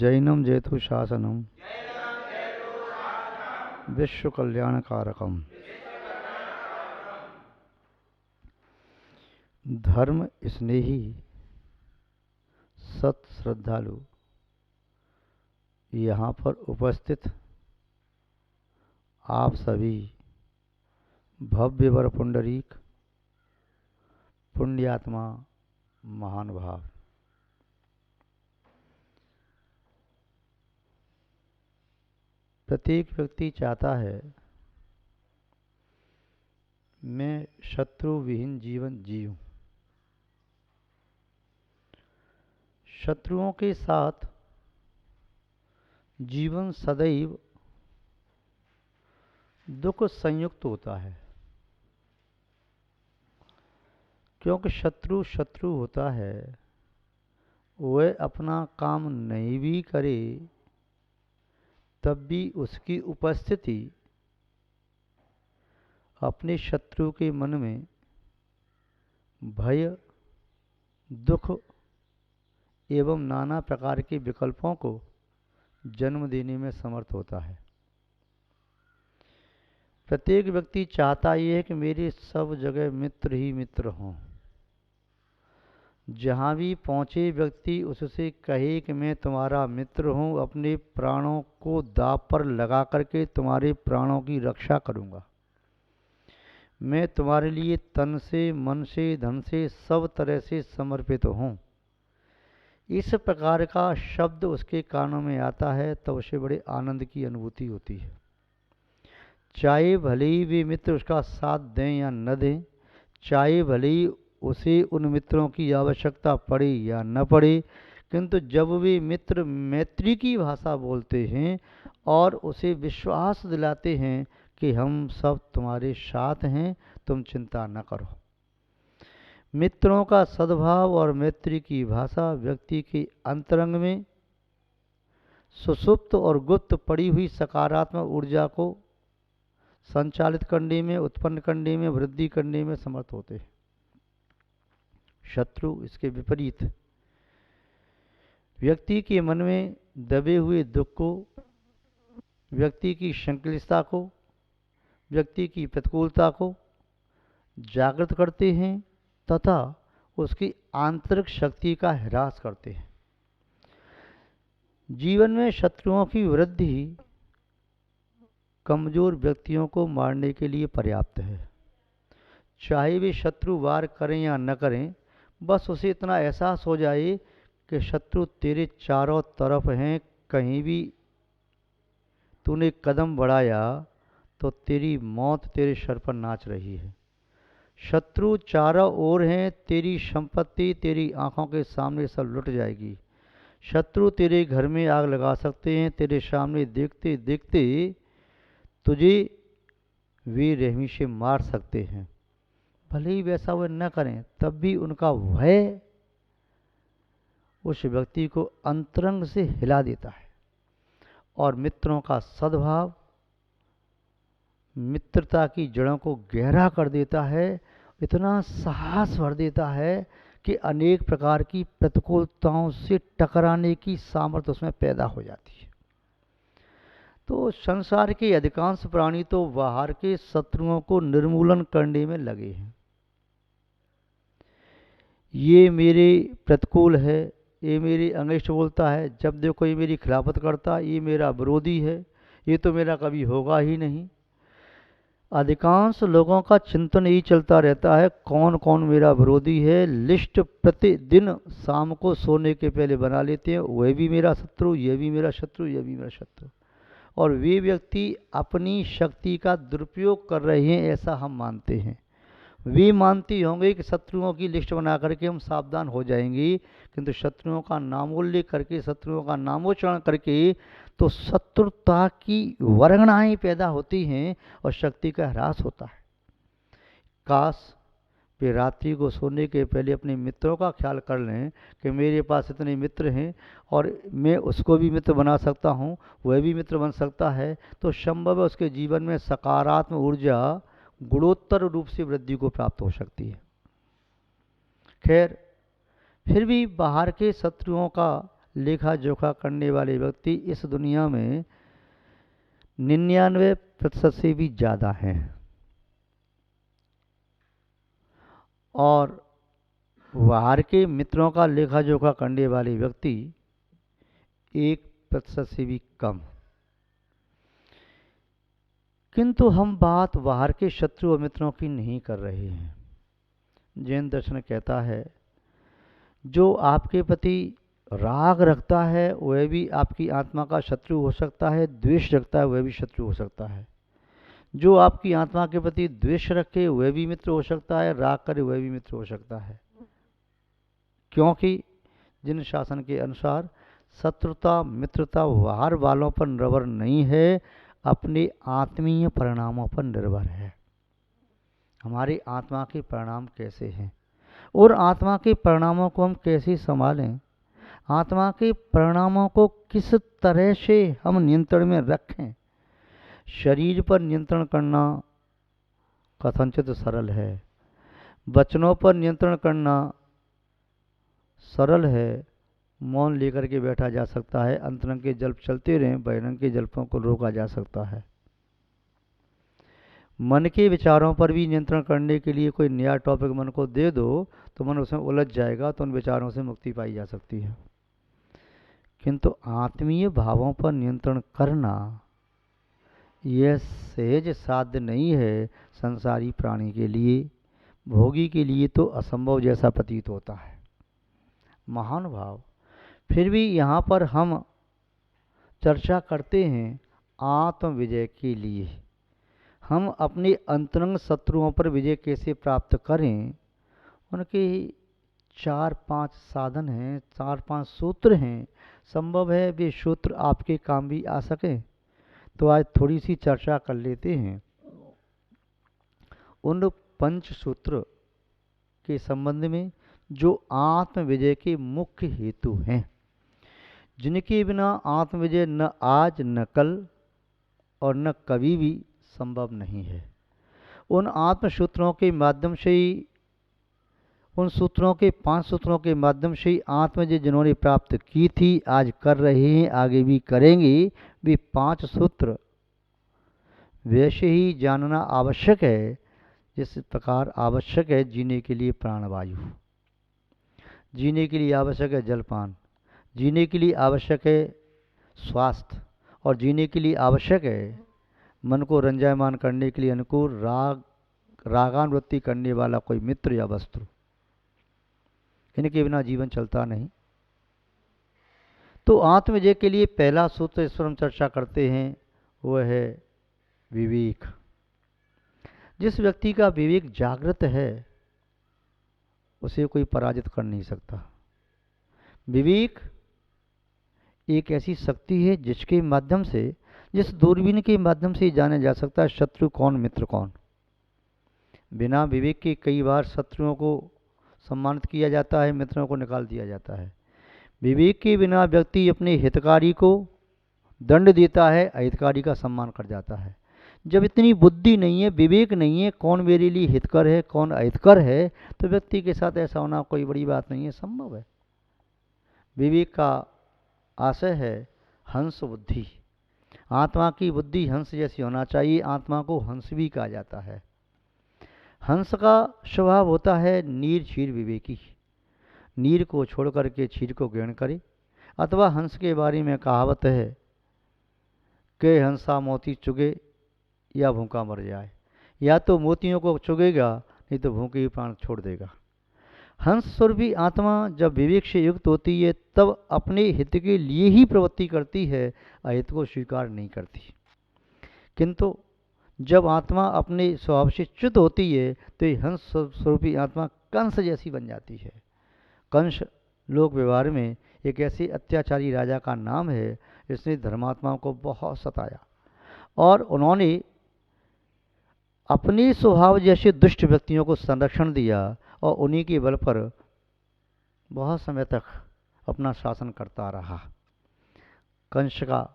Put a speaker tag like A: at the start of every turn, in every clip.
A: जैनम जयतु शासनम विश्व कल्याणकारकम। धर्म स्नेही सत श्रद्धालु यहाँ पर उपस्थित आप सभी भव्य वर पुंडरीक पुण्यात्मा महानुभाव, प्रत्येक व्यक्ति चाहता है मैं शत्रु विहीन जीवन जीऊं। शत्रुओं के साथ जीवन सदैव दुख संयुक्त होता है, क्योंकि शत्रु शत्रु होता है। वह अपना काम नहीं भी करे तब भी उसकी उपस्थिति अपने शत्रु के मन में भय, दुख एवं नाना प्रकार के विकल्पों को जन्म देने में समर्थ होता है। प्रत्येक व्यक्ति चाहता ये है कि मेरे सब जगह मित्र ही मित्र हों। जहाँ भी पहुँचे व्यक्ति उससे कहे कि मैं तुम्हारा मित्र हूँ, अपने प्राणों को दांव पर लगा करके तुम्हारे प्राणों की रक्षा करूँगा। मैं तुम्हारे लिए तन से, मन से, धन से, सब तरह से समर्पित हूँ। इस प्रकार का शब्द उसके कानों में आता है तो उसे बड़े आनंद की अनुभूति होती है। चाहे भले ही वे मित्र उसका साथ दें या न दें, चाहे भले ही उसे उन मित्रों की आवश्यकता पड़े या न पड़े, किंतु जब वे मित्र मैत्री की भाषा बोलते हैं और उसे विश्वास दिलाते हैं कि हम सब तुम्हारे साथ हैं, तुम चिंता न करो। मित्रों का सद्भाव और मैत्री की भाषा व्यक्ति के अंतरंग में सुषुप्त और गुप्त पड़ी हुई सकारात्मक ऊर्जा को संचालित करने में, उत्पन्न करने में, वृद्धि करने में समर्थ होते हैं। शत्रु इसके विपरीत व्यक्ति के मन में दबे हुए दुख को, व्यक्ति की संक्लिष्टता को, व्यक्ति की प्रतिकूलता को जागृत करते हैं तथा उसकी आंतरिक शक्ति का ह्रास करते हैं। जीवन में शत्रुओं की वृद्धि कमजोर व्यक्तियों को मारने के लिए पर्याप्त है। चाहे वे शत्रु वार करें या न करें, बस उसे इतना एहसास हो जाए कि शत्रु तेरे चारों तरफ हैं, कहीं भी तूने कदम बढ़ाया तो तेरी मौत तेरे सर पर नाच रही है। शत्रु चारों ओर हैं, तेरी संपत्ति तेरी आंखों के सामने सब लुट जाएगी। शत्रु तेरे घर में आग लगा सकते हैं, तेरे सामने देखते देखते तुझे वे रहमी से मार सकते हैं। भले ही वैसा वे न करें तब भी उनका भय उस व्यक्ति को अंतरंग से हिला देता है और मित्रों का सद्भाव मित्रता की जड़ों को गहरा कर देता है, इतना साहस भर देता है कि अनेक प्रकार की प्रतिकूलताओं से टकराने की सामर्थ्य उसमें पैदा हो जाती है। तो संसार के अधिकांश प्राणी तो बाहर के शत्रुओं को निर्मूलन करने में लगे हैं। ये मेरे प्रतिकूल है, ये मेरी अनिष्ट बोलता है, जब देखो ये मेरी खिलाफत करता, ये मेरा विरोधी है, ये तो मेरा कभी होगा ही नहीं। अधिकांश लोगों का चिंतन यही चलता रहता है कौन कौन मेरा विरोधी है। लिस्ट प्रतिदिन शाम को सोने के पहले बना लेते हैं, वह भी मेरा शत्रु, यह भी मेरा शत्रु, यह भी मेरा शत्रु। और वे व्यक्ति अपनी शक्ति का दुरुपयोग कर रहे हैं ऐसा हम मानते हैं। वे मानते होंगे कि शत्रुओं की लिस्ट बना करके हम सावधान हो जाएंगे, किंतु शत्रुओं का नामोल्लेख करके, शत्रुओं का नामोच्चारण करके तो शत्रुता की वर्गणाएं पैदा होती हैं और शक्ति का ह्रास होता है। काश वे रात्रि को सोने के पहले अपने मित्रों का ख्याल कर लें कि मेरे पास इतने मित्र हैं और मैं उसको भी मित्र बना सकता हूँ, वह भी मित्र बन सकता है, तो संभव है उसके जीवन में सकारात्मक ऊर्जा गुणोत्तर रूप से वृद्धि को प्राप्त हो सकती है। खैर, फिर भी बाहर के शत्रुओं का लेखा जोखा करने वाले व्यक्ति इस दुनिया में 99% से भी ज़्यादा हैं, और बाहर के मित्रों का लेखा जोखा करने वाले व्यक्ति 1% से भी कम। किंतु हम बात बाहर के शत्रु और मित्रों की नहीं कर रहे हैं। जैन दर्शन कहता है, जो आपके प्रति राग रखता है वह भी आपकी आत्मा का शत्रु हो सकता है, द्वेष रखता है वह भी शत्रु हो सकता है। जो आपकी आत्मा के प्रति द्वेष रखे वह भी मित्र हो सकता है, राग करे वह भी मित्र हो सकता है। क्योंकि जिन शासन के अनुसार शत्रुता मित्रता बाहर वालों पर निर्भर नहीं है, अपने आत्मीय परिणामों पर निर्भर है। हमारी आत्मा के परिणाम कैसे हैं और आत्मा के परिणामों को हम कैसे संभालें, आत्मा के परिणामों को किस तरह से हम नियंत्रण में रखें। शरीर पर नियंत्रण करना कथनचित सरल है, वचनों पर नियंत्रण करना सरल है। मौन लेकर के बैठा जा सकता है, अंतरंग के जल्प चलते रहें, बहिरंग के जल्पों को रोका जा सकता है। मन के विचारों पर भी नियंत्रण करने के लिए कोई नया टॉपिक मन को दे दो तो मन उसमें उलझ जाएगा, तो उन विचारों से मुक्ति पाई जा सकती है। किंतु आत्मीय भावों पर नियंत्रण करना यह सहज साध्य नहीं है। संसारी प्राणी के लिए, भोगी के लिए तो असंभव जैसा प्रतीत होता है। महान भाव, फिर भी यहाँ पर हम चर्चा करते हैं आत्म विजय के लिए। हम अपने अंतरंग शत्रुओं पर विजय कैसे प्राप्त करें, उनके 4-5 साधन हैं, 4-5 सूत्र हैं। संभव है वे सूत्र आपके काम भी आ सकें, तो आज थोड़ी सी चर्चा कर लेते हैं उन 5 सूत्र के संबंध में जो आत्म विजय के मुख्य हेतु हैं, जिनके बिना आत्म विजय न आज न कल और न कभी भी संभव नहीं है। उन आत्म सूत्रों के माध्यम से ही, उन सूत्रों के 5 सूत्रों के माध्यम से ही आत्मविजय जिन्होंने प्राप्त की थी, आज कर रहे हैं, आगे भी करेंगे। वे 5 सूत्र वैसे ही जानना आवश्यक है जिस प्रकार आवश्यक है जीने के लिए प्राणवायु, जीने के लिए आवश्यक है जलपान, जीने के लिए आवश्यक है स्वास्थ्य, और जीने के लिए आवश्यक है मन को रंजायमान करने के लिए अनुकूल रागानुवृत्ति करने वाला कोई मित्र या वस्तु। इनके बिना जीवन चलता नहीं। तो आत्मविजय के लिए पहला सूत्र इस पर हम चर्चा करते हैं, वह है विवेक। जिस व्यक्ति का विवेक जागृत है उसे कोई पराजित कर नहीं सकता। विवेक एक ऐसी शक्ति है जिसके माध्यम से, जिस दूरबीन के माध्यम से जाना जा सकता है शत्रु कौन मित्र कौन। बिना विवेक के कई बार शत्रुओं को सम्मानित किया जाता है, मित्रों को निकाल दिया जाता है। विवेक के बिना व्यक्ति अपने हितकारी को दंड देता है, अहितकारी का सम्मान कर जाता है। जब इतनी बुद्धि नहीं है, विवेक नहीं है, कौन मेरे लिए हितकर है कौन अहितकर है, तो व्यक्ति के साथ ऐसा होना कोई बड़ी बात नहीं है, संभव है। विवेक का आशय है हंस बुद्धि। आत्मा की बुद्धि हंस जैसी होना चाहिए। आत्मा को हंस भी कहा जाता है। हंस का स्वभाव होता है नीर क्षीर विवेकी, नीर को छोड़ करके क्षीर को ग्रहण करे। अथवा हंस के बारे में कहावत है कि हंसा मोती चुगे या भूखा मर जाए। या तो मोतियों को चुगेगा, नहीं तो भूखे ही प्राण छोड़ देगा। हंस स्वरूपी आत्मा जब विवेक से युक्त होती है तब अपने हित के लिए ही प्रवृत्ति करती है, अहित को स्वीकार नहीं करती। किंतु जब आत्मा अपने स्वभाव से च्युत होती है तो ये हंस स्वरूपी आत्मा कंस जैसी बन जाती है। कंस लोक व्यवहार में एक ऐसे अत्याचारी राजा का नाम है जिसने धर्मात्माओं को बहुत सताया, और उन्होंने अपने स्वभाव जैसे दुष्ट व्यक्तियों को संरक्षण दिया और उन्हीं के बल पर बहुत समय तक अपना शासन करता रहा। कंस का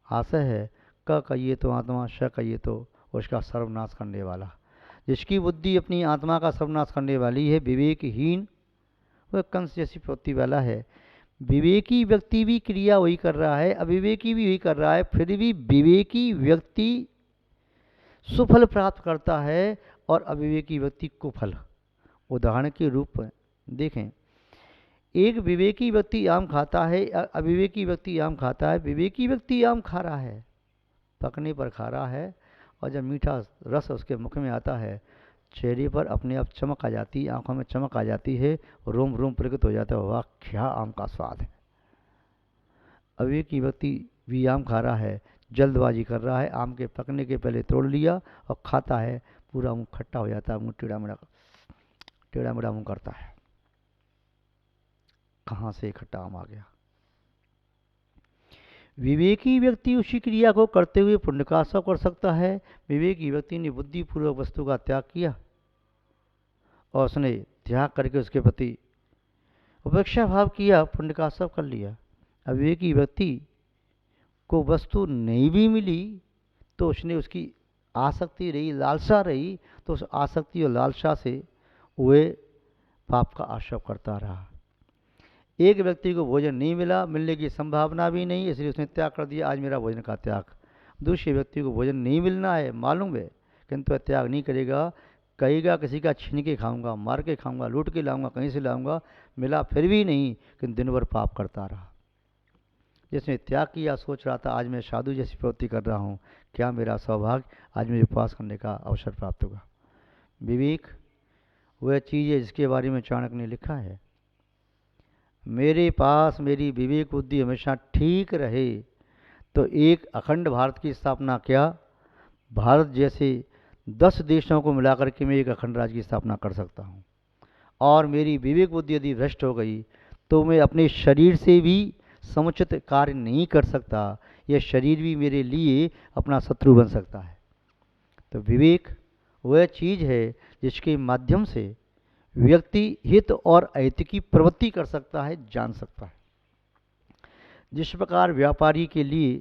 A: आशय है क कहिए तो आत्मा, श कहिए तो उसका सर्वनाश करने वाला। जिसकी बुद्धि अपनी आत्मा का सर्वनाश करने वाली है, विवेकहीन, वह कंस जैसी प्रवृत्ति वाला है। विवेकी व्यक्ति भी क्रिया वही कर रहा है, अविवेकी भी वही कर रहा है, फिर भी विवेकी व्यक्ति सुफल प्राप्त करता है और अविवेकी व्यक्ति कुफल। उदाहरण के रूप में देखें, एक विवेकी व्यक्ति आम खाता है, अविवेकी व्यक्ति आम खाता है। विवेकी व्यक्ति आम खा रहा है, पकने पर खा रहा है, और जब मीठा रस उसके मुख में आता है, चेहरे पर अपने आप चमक आ जाती है, आंखों में चमक आ जाती है, रोम रोम प्रकट हो जाता है, वाह क्या आम का स्वाद है। अविवेकी व्यक्ति भी आम खा रहा है, जल्दबाजी कर रहा है, आम के पकने के पहले तोड़ लिया और खाता है, पूरा मुंह खट्टा हो जाता है, मुंह टेढ़ा मेढ़ा मुंह करता है, कहाँ से खट्टा आम आ गया। विवेकी व्यक्ति उसी क्रिया को करते हुए पुण्य का आशा कर सकता है। विवेकी व्यक्ति ने बुद्धिपूर्वक वस्तु का त्याग किया और उसने त्याग करके उसके प्रति उपेक्षा भाव किया, पुण्य का आशा कर लिया। अविवेकी व्यक्ति को वस्तु नहीं भी मिली तो उसने उसकी आसक्ति रही, लालसा रही, तो उस आसक्ति और लालसा से वह पाप का आशा करता रहा। एक व्यक्ति को भोजन नहीं मिला, मिलने की संभावना भी नहीं, इसलिए उसने त्याग कर दिया, आज मेरा भोजन का त्याग। दूसरे व्यक्ति को भोजन नहीं मिलना है, मालूम है, किंतु वह त्याग नहीं करेगा, कहेगा किसी का छीन के खाऊंगा, मार के खाऊंगा, लूट के लाऊंगा, कहीं से लाऊंगा, मिला फिर भी नहीं, किंतु दिन भर पाप करता रहा। जिसने त्याग किया सोच रहा था आज मैं साधु जैसी प्रवृत्ति कर रहा हूँ, क्या मेरा सौभाग्य, आज मुझे उपवास करने का अवसर प्राप्त होगा। विवेक वह चीज़ है जिसके बारे में चाणक्य ने लिखा है, मेरे पास मेरी विवेक बुद्धि हमेशा ठीक रहे तो एक अखंड भारत की स्थापना क्या, भारत जैसे 10 देशों को मिलाकर के मैं एक अखंड राज्य की स्थापना कर सकता हूँ। और मेरी विवेक बुद्धि यदि भ्रष्ट हो गई तो मैं अपने शरीर से भी समुचित कार्य नहीं कर सकता, यह शरीर भी मेरे लिए अपना शत्रु बन सकता है। तो विवेक वह चीज़ है जिसके माध्यम से व्यक्ति हित और अहित की प्रवृत्ति कर सकता है, जान सकता है। जिस प्रकार व्यापारी के लिए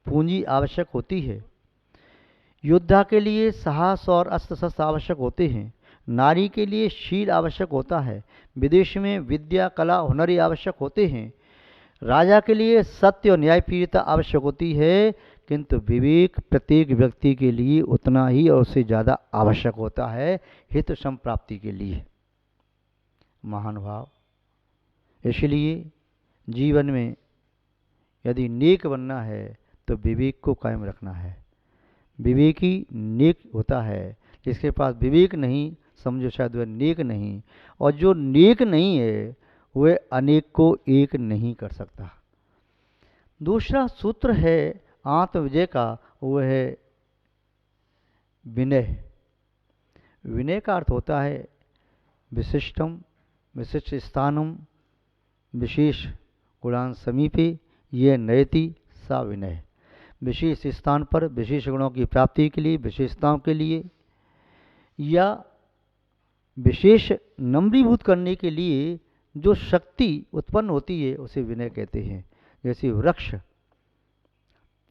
A: पूंजी आवश्यक होती है, योद्धा के लिए साहस और अस्त्र शस्त्र आवश्यक होते हैं, नारी के लिए शील आवश्यक होता है, विदेश में विद्या कला हुनर आवश्यक होते हैं, राजा के लिए सत्य और न्यायप्रियता आवश्यक होती है, किंतु विवेक प्रत्येक व्यक्ति के लिए उतना ही और उससे ज़्यादा आवश्यक होता है हित संप्राप्ति के लिए। महानुभाव, इसलिए जीवन में यदि नेक बनना है तो विवेक को कायम रखना है। विवेकी नेक होता है, जिसके पास विवेक नहीं समझो शायद वह नेक नहीं, और जो नेक नहीं है वह अनेक को एक नहीं कर सकता। दूसरा सूत्र है आत्मविजय का, वह है विनय। विनय का अर्थ होता है विशिष्टम विशिष्ट स्थानम विशेष गुणान समीपे ये नयति सा विनय। विशेष स्थान पर विशेष गुणों की प्राप्ति के लिए, विशेषताओं के लिए, या विशेष नम्रीभूत करने के लिए जो शक्ति उत्पन्न होती है उसे विनय कहते हैं। जैसे वृक्ष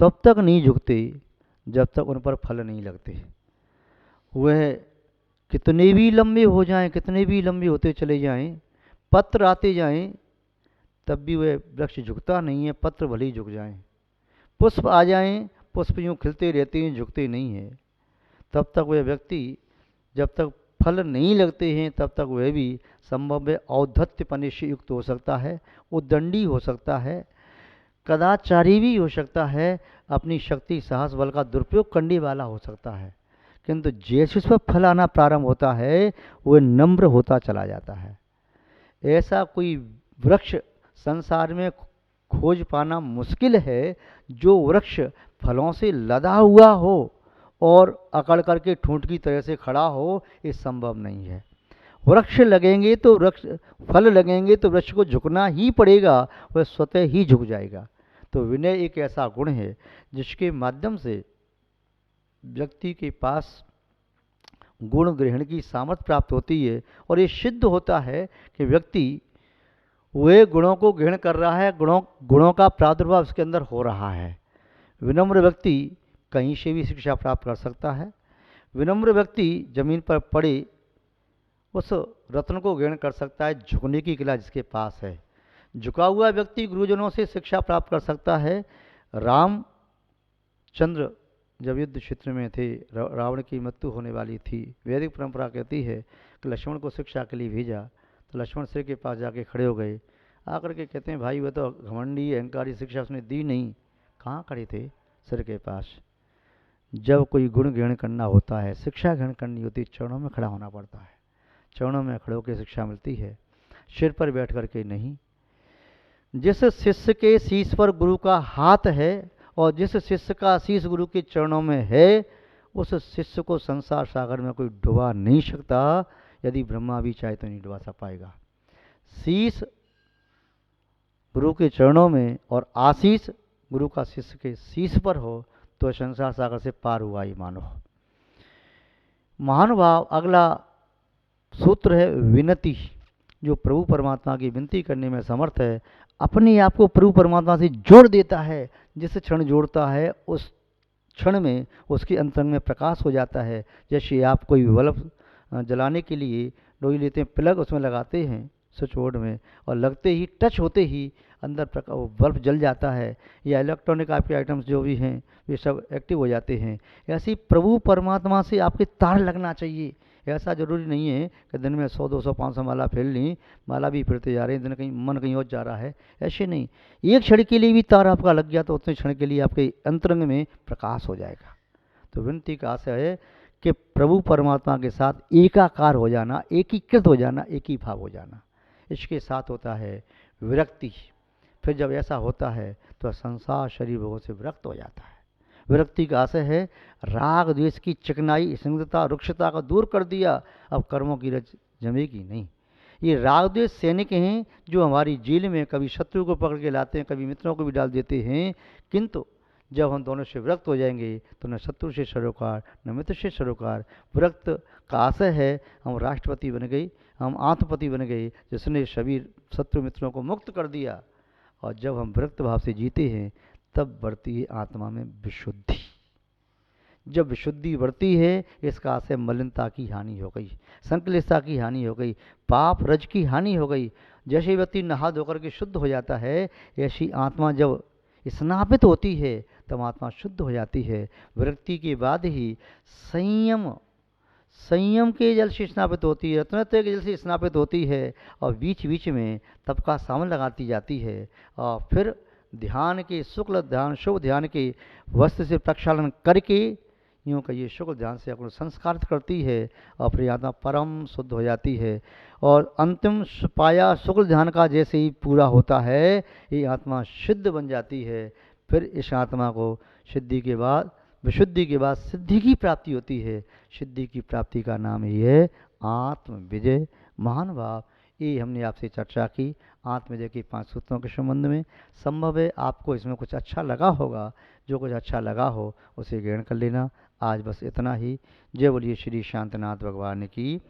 A: तब तक नहीं झुकते जब तक उन पर फल नहीं लगते, वह कितने भी लंबे हो जाएं, कितने भी लंबे होते चले जाएं, पत्र आते जाएं, तब भी वह वृक्ष झुकता नहीं है, पत्र भले ही झुक जाएं। पुष्प आ जाएं, पुष्प यूँ खिलते रहते हैं, झुकते नहीं हैं। तब तक वह व्यक्ति जब तक फल नहीं लगते हैं तब तक वह भी संभव है औद्धत्यपने से युक्त हो सकता है, उद्दंडी हो सकता है, कदाचारी भी हो सकता है, अपनी शक्ति साहस बल का दुरुपयोग करने वाला हो सकता है, किंतु जैसे उस पर फल आना प्रारंभ होता है वह नम्र होता चला जाता है। ऐसा कोई वृक्ष संसार में खोज पाना मुश्किल है जो वृक्ष फलों से लदा हुआ हो और अकड़ करके ठूंठ की तरह से खड़ा हो, ये संभव नहीं है। वृक्ष लगेंगे तो वृक्ष फल लगेंगे तो वृक्ष को झुकना ही पड़ेगा, वह स्वतः ही झुक जाएगा। तो विनय एक ऐसा गुण है जिसके माध्यम से व्यक्ति के पास गुण ग्रहण की सामर्थ्य प्राप्त होती है, और ये सिद्ध होता है कि व्यक्ति वे गुणों को ग्रहण कर रहा है, गुणों का प्रादुर्भाव उसके अंदर हो रहा है। विनम्र व्यक्ति कहीं से भी शिक्षा प्राप्त कर सकता है। विनम्र व्यक्ति जमीन पर पड़े उस रत्न को ग्रहण कर सकता है, झुकने की कला जिसके पास है। झुका हुआ व्यक्ति गुरुजनों से शिक्षा प्राप्त कर सकता है। रामचंद्र जब युद्ध क्षेत्र में थे, रावण की मृत्यु होने वाली थी, वैदिक परंपरा कहती है कि लक्ष्मण को शिक्षा के लिए भेजा, तो लक्ष्मण सिर के पास जाके खड़े हो गए, आकर के कहते हैं भाई वह तो घमंडी अहंकारी शिक्षा उसने दी नहीं। कहाँ खड़े थे? सिर के पास। जब कोई गुण ग्रहण करना होता है, शिक्षा ग्रहण करनी होती है, चरणों में खड़ा होना पड़ता है। चरणों में खड़े होकर शिक्षा मिलती है, सिर पर बैठ करके नहीं। जिस शिष्य के शीश पर गुरु का हाथ है और जिस शिष्य का शीश गुरु के चरणों में है, उस शिष्य को संसार सागर में कोई डुबा नहीं सकता। यदि ब्रह्मा भी चाहे तो नहीं डुबा सा पाएगा। शीश गुरु के चरणों में और आशीष गुरु का शिष्य के शीश पर हो तो संसार सागर से पार हुआ ही मानो। महानुभाव अगला सूत्र है विनती। जो प्रभु परमात्मा की विनती करने में समर्थ है, अपने आप को प्रभु परमात्मा से जोड़ देता है। जिस क्षण जोड़ता है उस क्षण में उसके अंतरंग में प्रकाश हो जाता है। जैसे आप कोई बल्ब जलाने के लिए डोरी लेते हैं, प्लग उसमें लगाते हैं स्विच बोर्ड में, और लगते ही टच होते ही अंदर बल्ब जल जाता है, या इलेक्ट्रॉनिक आपके आइटम्स जो भी हैं वे सब एक्टिव हो जाते हैं। ऐसी प्रभु परमात्मा से आपके तार लगना चाहिए। ऐसा जरूरी नहीं है कि दिन में 100 200 500 माला फेर ली, माला भी फिरते जा रहे हैं, दिन कहीं मन कहीं और जा रहा है, ऐसे नहीं। एक क्षण के लिए भी तार आपका लग गया तो उतने क्षण के लिए आपके अंतरंग में प्रकाश हो जाएगा। तो विनती का आशय है कि प्रभु परमात्मा के साथ एकाकार हो जाना, एकीकृत हो जाना, एक ही भाव हो जाना। इसके साथ होता है विरक्ति। फिर जब ऐसा होता है तो संसार शरीर भोगों से विरक्त हो जाता है। विरक्ति का आशय है राग द्वेष की चिकनाई, संगता, रुक्षता को दूर कर दिया, अब कर्मों की रज जमेगी नहीं। ये राग द्वेष सैनिक हैं जो हमारी जेल में कभी शत्रु को पकड़ के लाते हैं, कभी मित्रों को भी डाल देते हैं, किंतु जब हम दोनों से विरक्त हो जाएंगे तो न शत्रु से सरोकार न मित्र से सरोकार। विरक्त का आशय है हम राष्ट्रपति बन गए, हम आत्मपति बन गए, जिसने सभी शत्रु मित्रों को मुक्त कर दिया। और जब हम विरक्त भाव से जीते हैं तब बढ़ती है आत्मा में विशुद्धि। जब विशुद्धि बढ़ती है इसका आशय मलिनता की हानि हो गई, संकलिष्टता की हानि हो गई, पाप रज की हानि हो गई। जैसे व्यक्ति नहा धोकर के शुद्ध हो जाता है, ऐसी आत्मा जब स्नापित होती है तब आत्मा शुद्ध हो जाती है। विरक्ति के बाद ही संयम, संयम के जल से स्नापित होती है, रत्नत्रय के जल से स्नापित होती है, और बीच बीच में तप का सावन लगाती जाती है। और फिर ध्यान के शुक्ल ध्यान, शुभ ध्यान के वस्त्र से प्रक्षालन करके यूँ कहिए शुक्ल ध्यान से अपने संस्कारित करती है, और फिर आत्मा परम शुद्ध हो जाती है। और अंतिम पाया शुक्ल ध्यान का जैसे ही पूरा होता है ये आत्मा सिद्ध बन जाती है। फिर इस आत्मा को सिद्धि के बाद, विशुद्धि के बाद सिद्धि की प्राप्ति होती है। सिद्धि की प्राप्ति का नाम ही है आत्म विजय। महान भाव ये हमने आपसे चर्चा की आत्मविजय के 5 सूत्रों के संबंध में। संभव है आपको इसमें कुछ अच्छा लगा होगा, जो कुछ अच्छा लगा हो उसे ग्रहण कर लेना। आज बस इतना ही। जय बोलिए श्री शांतनाथ भगवान की।